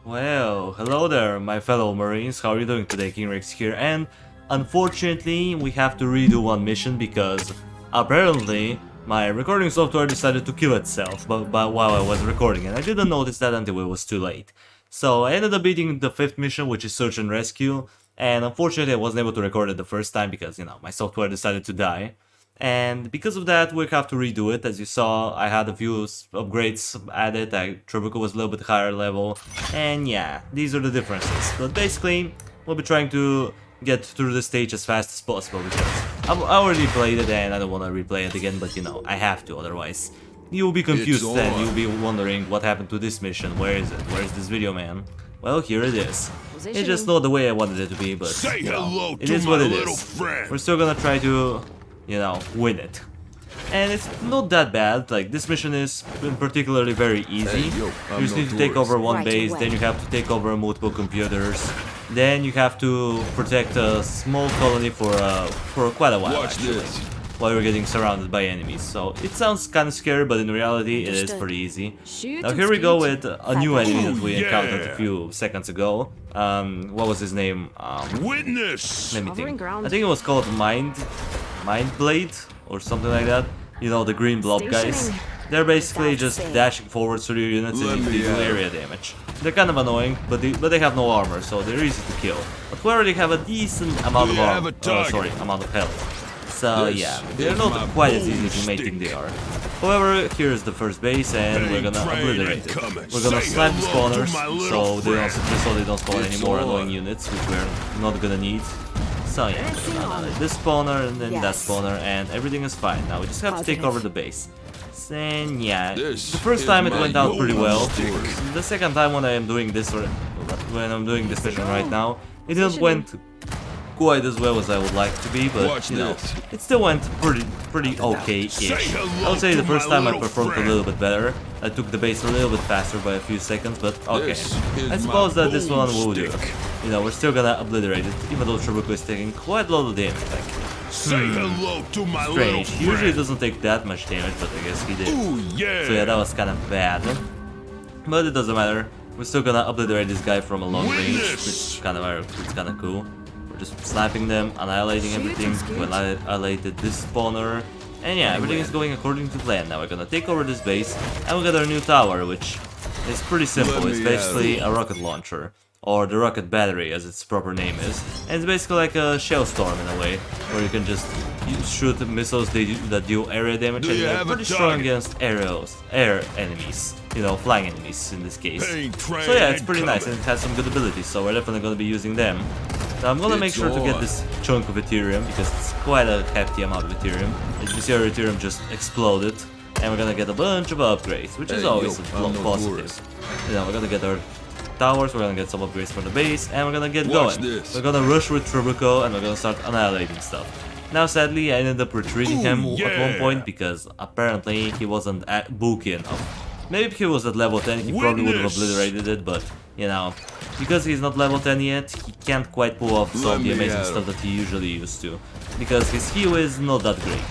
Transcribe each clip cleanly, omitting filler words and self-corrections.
Well, hello there, my fellow Marines. How are you doing today? King Rex here, and unfortunately, we have to redo one mission because apparently my recording software decided to kill itself while I was recording, and I didn't notice that until it was too late. So I ended up beating the 5th mission, which is Search and Rescue, and unfortunately I wasn't able to record it the first time because, my software decided to die. And because of that, we have to redo it. As you saw, I had a few upgrades added. Trabuco was a little bit higher level. And yeah, these are the differences. But basically, we'll be trying to get through the stage as fast as possible because I already played it and I don't want to replay it again, but I have to, otherwise you'll be confused and you'll be wondering what happened to this mission. Where is it? Where is this video, man? Well, here it is. It's just not the way I wanted it to be, but it is what it is. We're still gonna try to win it. And it's not that bad. Like, this mission is particularly very easy. You just need to take over one base, then you have to take over multiple computers, then you have to protect a small colony for quite a while, actually, while you're getting surrounded by enemies. So it sounds kind of scary, but in reality it is pretty easy. Now here we go with a new enemy that we encountered a few seconds ago. What was his name? Witness! Let me think. I think it was called Mind Blade or something like that. The green blob guys. They're basically just dashing forward through your units and they do area damage. They're kind of annoying, but they have no armor, so they're easy to kill. But we already have a decent amount of armor. Amount of health. So yeah, they're not quite as easy as you may think they are. However, here's the first base, and we're gonna obliterate it. We're gonna snipe the spawners, so they don't spawn any more annoying units, which we're not gonna need. So yeah, this spawner and then that spawner, and everything is fine. Now we just have to take over the base. And yeah, the first time it went out pretty well. The second time when I'm doing this mission right now, it didn't went quite as well as I would like to be, but it still went pretty okay-ish. I would say the first time I performed a little bit better. I took the base a little bit faster by a few seconds, but okay. I suppose that this one will do. We're still gonna obliterate it, even though Trabuco is taking quite a lot of damage. Strange. He usually doesn't take that much damage, but I guess he did. So yeah, that was kind of bad. But it doesn't matter. We're still gonna obliterate this guy from a long range, which is kind of cool. Just sniping them, annihilating everything. We annihilated this spawner, and yeah, everything is going according to plan. Now we're gonna take over this base, and we got our new tower, which is pretty simple. It's basically a rocket launcher, or the rocket battery as its proper name is. And it's basically like a shell storm in a way, where you can just shoot missiles that do area damage, and they're pretty strong against air enemies. Flying enemies in this case. So yeah, it's pretty nice, and it has some good abilities, so we're definitely gonna be using them. Now I'm gonna make sure to get this chunk of Ethereum, because it's quite a hefty amount of Ethereum. As you see, our Ethereum just exploded, and we're gonna get a bunch of upgrades, which is always a positive. We're gonna get our towers, we're gonna get some upgrades for the base, and we're gonna get going. We're gonna rush with Trabuco, and we're gonna start annihilating stuff. Now sadly, I ended up retreating him at one point, because apparently he wasn't bulky enough. Maybe if he was at level 10, he probably would have obliterated it, but, because he's not level 10 yet, he can't quite pull off some of the amazing stuff that he usually used to. Because his heal is not that great.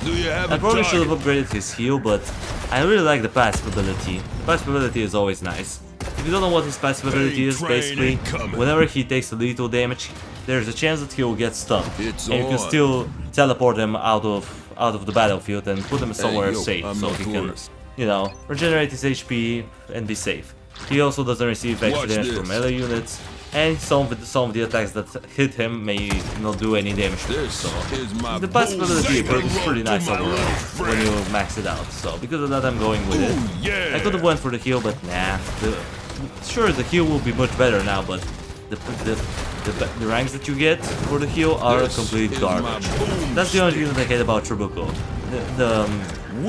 I probably should have upgraded his heal, but I really like the passive ability. The passive ability is always nice. If you don't know what his passive ability is, basically, whenever he takes a lethal damage, there's a chance that he will get stunned. And you can still teleport him out of the battlefield and put him somewhere safe, so he can regenerate his HP and be safe. He also doesn't receive extra damage from melee units, and some of the attacks that hit him may not do any damage to him. So the passive ability is pretty nice overall when you max it out. So because of that, I'm going with it. I could have went for the heal, but nah. Sure, the heal will be much better now, but the ranks that you get for the heal are complete garbage. That's the only thing that I hate about Trabuco. The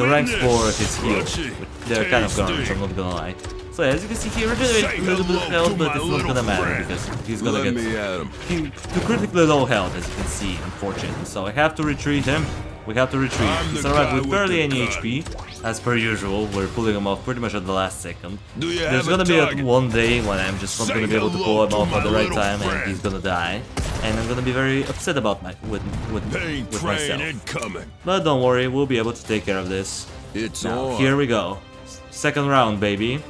ranks for his heal, they're kind of garbage, I'm not gonna lie. So yeah, as you can see, he regenerates a little bit of health, but it's not gonna matter because he's gonna get to critically low health, as you can see, unfortunately. So I have to retreat him. We have to retreat. He's arrived with barely any HP, as per usual. We're pulling him off pretty much at the last second. There's gonna be one day when I'm just not gonna be able to pull him off at the right time, and he's gonna die. And I'm gonna be very upset about with myself. But don't worry, we'll be able to take care of this. Now, here we go. Second round, baby.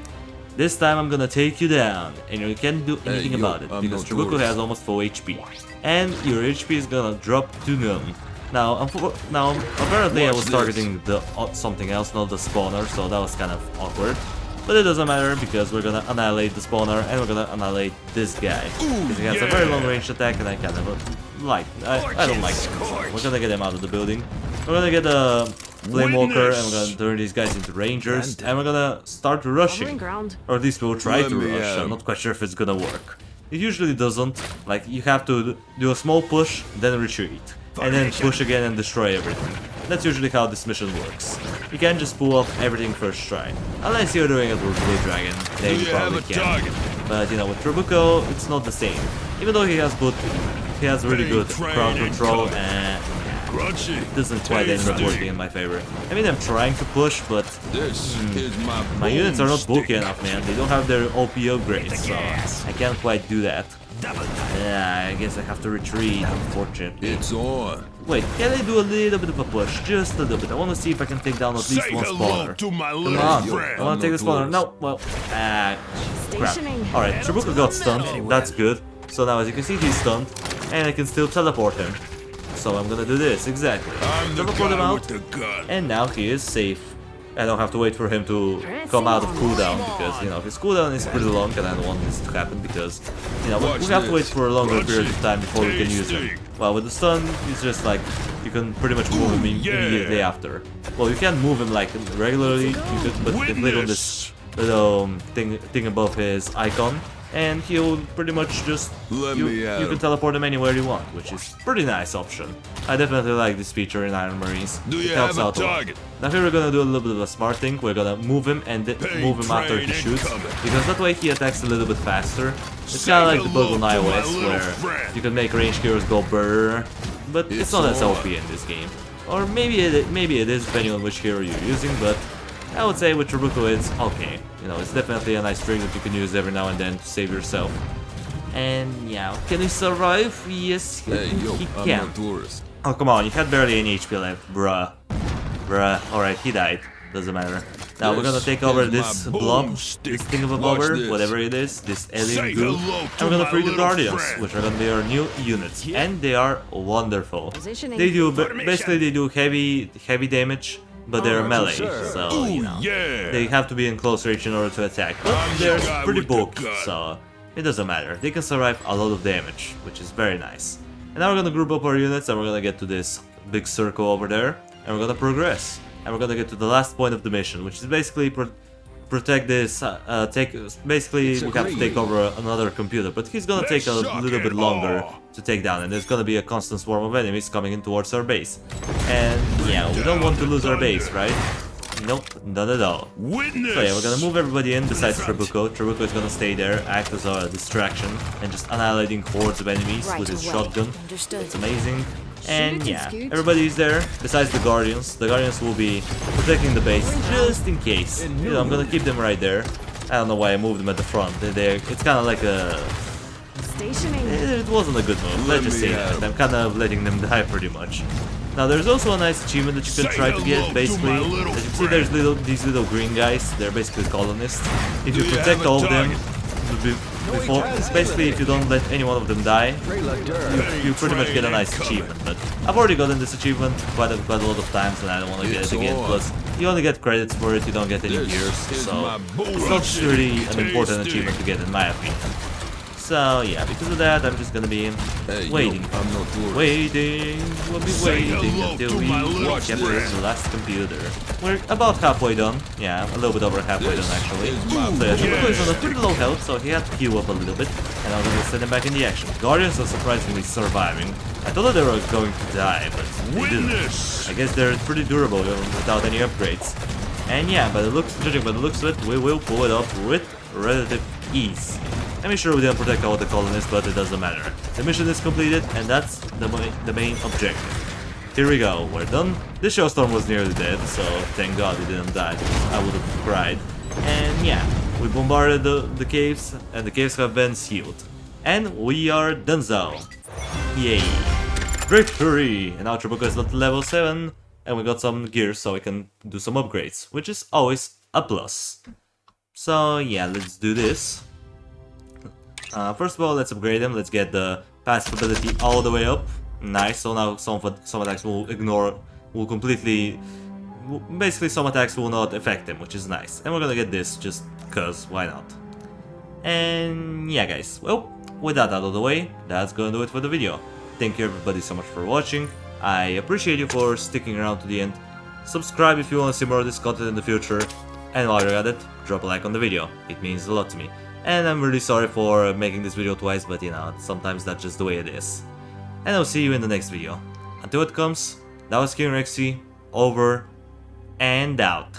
This time I'm gonna take you down, and you can't do anything about it, because Trabuco has almost full HP. And your HP is gonna drop to none. Now, apparently I was targeting the something else, not the spawner, so that was kind of awkward. But it doesn't matter, because we're gonna annihilate the spawner, and we're gonna annihilate this guy. Because he has a very long range attack, and I kind of like, I don't like him. So we're gonna get him out of the building. We're gonna get a Flame Walker, and we're gonna turn these guys into Rangers, and we're gonna start rushing. Or at least we'll try to rush. I'm not quite sure if it's gonna work. It usually doesn't. Like, you have to do a small push, then retreat. And then push again and destroy everything. That's usually how this mission works. You can't just pull off everything first try. Unless you're doing it with Blue Dragon, then you probably can. But you know, with Trabuco, it's not the same. Even though he has really good crowd control, and it doesn't quite end up working in my favor. I mean, I'm trying to push, but my units are not bulky enough, man. They don't have their OP upgrades, so I can't quite do that. Yeah, I guess I have to retreat, unfortunately. It's on. Wait, can I do a little bit of a push? Just a little bit. I want to see if I can take down at least one spawner. Come on, I want to take the spawner. No, well, crap. Alright, Trabuco got stunned. That's good. So now, as you can see, he's stunned, and I can still teleport him. So I'm gonna do this, exactly. Teleport him out, and now he is safe. I don't have to wait for him to come out of cooldown, because, you know, his cooldown is pretty long, and I don't want this to happen, because, you know, we have to wait for a longer period of time before we can use him. Well, with the stun, it's just like, you can pretty much move him immediately after. Well, you can't move him like regularly, but you can click on this little thing above his icon, and he'll pretty much just, you can teleport him anywhere you want, which is a pretty nice option. I definitely like this feature in Iron Marines. It helps out a lot. Now here we're gonna do a little bit of a smart thing. We're gonna move him and move him after he shoots, because that way he attacks a little bit faster. It's kinda like the bug on iOS, where you can make range heroes go brrr, but it's not as OP in this game. Or maybe it is, depending on which hero you're using, but I would say with Trabuco it's okay. You know, it's definitely a nice trick that you can use every now and then to save yourself. And yeah, can he survive? Yes, he can. Oh, come on, you had barely any HP left, bruh. Alright, he died. Doesn't matter. Now we're gonna take over this blob, this thing of a bobber, whatever it is, this alien goo, and we're gonna free the Guardians, which are gonna be our new units, and they are wonderful. They do, basically they do heavy damage, but they're melee, so, you know, they have to be in close range in order to attack, but they're pretty bulky, so it doesn't matter. They can survive a lot of damage, which is very nice. And now we're gonna group up our units, and we're gonna get to this big circle over there, and we're gonna progress. And we're gonna get to the last point of the mission, which is basically protect this, basically we have to take over another computer, but he's gonna take a little bit longer to take down, and there's gonna be a constant swarm of enemies coming in towards our base. And yeah, we don't want to lose our base, right? Nope, not at all. So yeah, we're gonna move everybody in besides Trabuco. Trabuco is gonna stay there, act as a distraction, and just annihilating hordes of enemies with his shotgun. It's amazing. And yeah, everybody's there, besides the Guardians. The Guardians will be protecting the base, just in case. You know, I'm gonna keep them right there. I don't know why I moved them at the front. It's kind of like a... It wasn't a good move, let's just say that. I'm kind of letting them die pretty much. Now there's also a nice achievement that you can try to get, basically. As you can see, there's these little green guys. They're basically colonists. If you protect all of them, basically if you don't let any one of them die, you pretty much get a nice achievement. But I've already gotten this achievement quite a lot of times, and I don't want to get it again. Plus, you only get credits for it, you don't get any gears, so it's not really an important achievement to get in my opinion. So yeah, because of that, I'm just gonna be waiting. We'll be waiting until we capture the last computer. We're about halfway done. Yeah, a little bit over halfway done actually. So yeah, Trabuco is on a pretty low health, so he had to heal up a little bit, and I'm gonna send him back in the action. Guardians are surprisingly surviving. I thought that they were going to die, but they didn't. I guess they're pretty durable without any upgrades. And yeah, judging by the looks of it, we will pull it off with relative ease. I'm sure we didn't protect all the colonists, but it doesn't matter. The mission is completed, and that's the main objective. Here we go, we're done. This Shellstorm was nearly dead, so thank God he didn't die, because I would have cried. And yeah, we bombarded the caves, and the caves have been sealed. And we are donezo. Yay! Victory! And now Trabuco is at level 7, and we got some gear so we can do some upgrades, which is always a plus. So yeah, let's do this. First of all, let's upgrade them. Let's get the passive ability all the way up. Nice, so now some attacks will completely... Basically some attacks will not affect him, which is nice. And we're gonna get this just cause, why not? And yeah guys, well, with that out of the way, that's gonna do it for the video. Thank you everybody so much for watching. I appreciate you for sticking around to the end. Subscribe if you want to see more of this content in the future. And while you're at it, drop a like on the video. It means a lot to me. And I'm really sorry for making this video twice, but you know, sometimes that's just the way it is. And I'll see you in the next video. Until it comes, that was King Rexy, over and out.